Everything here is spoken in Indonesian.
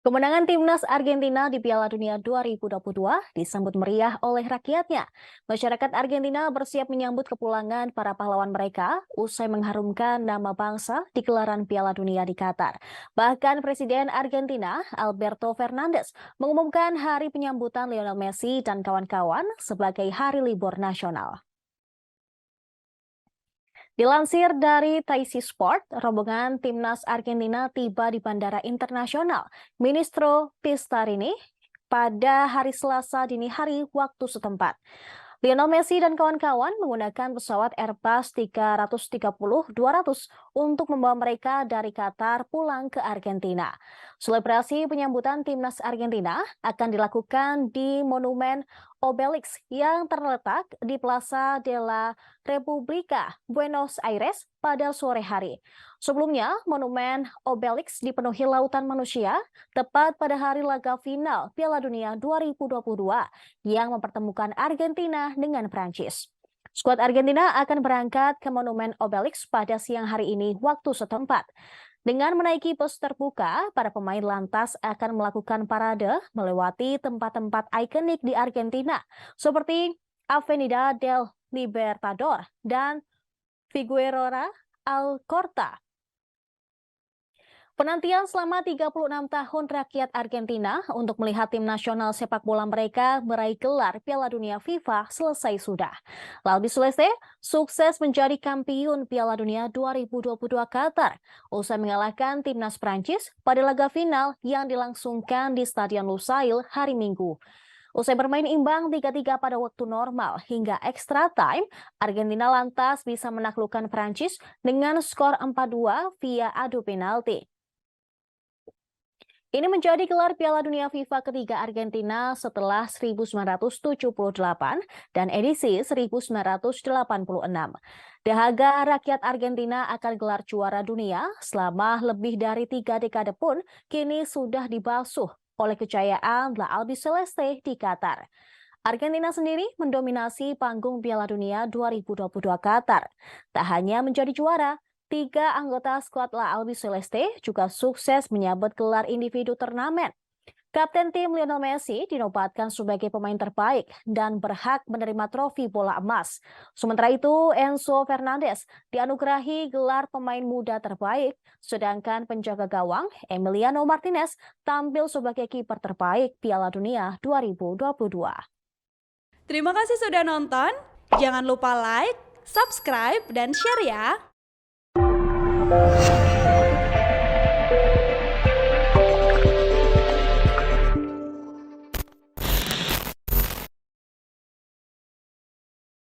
Kemenangan timnas Argentina di Piala Dunia 2022 disambut meriah oleh rakyatnya. Masyarakat Argentina bersiap menyambut kepulangan para pahlawan mereka usai mengharumkan nama bangsa di gelaran Piala Dunia di Qatar. Bahkan Presiden Argentina, Alberto Fernandes, mengumumkan hari penyambutan Lionel Messi dan kawan-kawan sebagai hari libur nasional. Dilansir dari Taisi Sport, rombongan timnas Argentina tiba di Bandara Internasional Ministro Pistarini pada hari Selasa dini hari waktu setempat. Lionel Messi dan kawan-kawan menggunakan pesawat Airbus 330-200 untuk membawa mereka dari Qatar pulang ke Argentina. Selebrasi penyambutan timnas Argentina akan dilakukan di Monumen Obelix yang terletak di Plaza de la República, Buenos Aires pada sore hari. Sebelumnya, Monumen Obelix dipenuhi lautan manusia tepat pada hari laga final Piala Dunia 2022 yang mempertemukan Argentina dengan Prancis. Skuad Argentina akan berangkat ke Monumen Obelix pada siang hari ini waktu setempat. Dengan menaiki bus terbuka, para pemain lantas akan melakukan parade melewati tempat-tempat ikonik di Argentina, seperti Avenida del Libertador dan Figueroa Alcorta. Penantian selama 36 tahun rakyat Argentina untuk melihat tim nasional sepak bola mereka meraih gelar Piala Dunia FIFA selesai sudah. Albi Celeste sukses menjadi kampiun Piala Dunia 2022 Qatar usai mengalahkan timnas Prancis pada laga final yang dilangsungkan di Stadion Lusail hari Minggu. Usai bermain imbang 3-3 pada waktu normal hingga extra time, Argentina lantas bisa menaklukkan Prancis dengan skor 4-2 via adu penalti. Ini menjadi gelar Piala Dunia FIFA ketiga Argentina setelah 1978 dan edisi 1986. Dahaga rakyat Argentina akan gelar juara dunia selama lebih dari 3 dekade pun kini sudah dibasuh oleh kejayaan La Albiceleste di Qatar. Argentina sendiri mendominasi panggung Piala Dunia 2022 Qatar. Tak hanya menjadi juara, 3 anggota skuad La Albiceleste juga sukses menyabet gelar individu turnamen. Kapten tim Lionel Messi dinobatkan sebagai pemain terbaik dan berhak menerima trofi bola emas. Sementara itu, Enzo Fernandez dianugerahi gelar pemain muda terbaik, sedangkan penjaga gawang Emiliano Martinez tampil sebagai kiper terbaik Piala Dunia 2022. Terima kasih sudah nonton. Jangan lupa like, subscribe, dan share ya.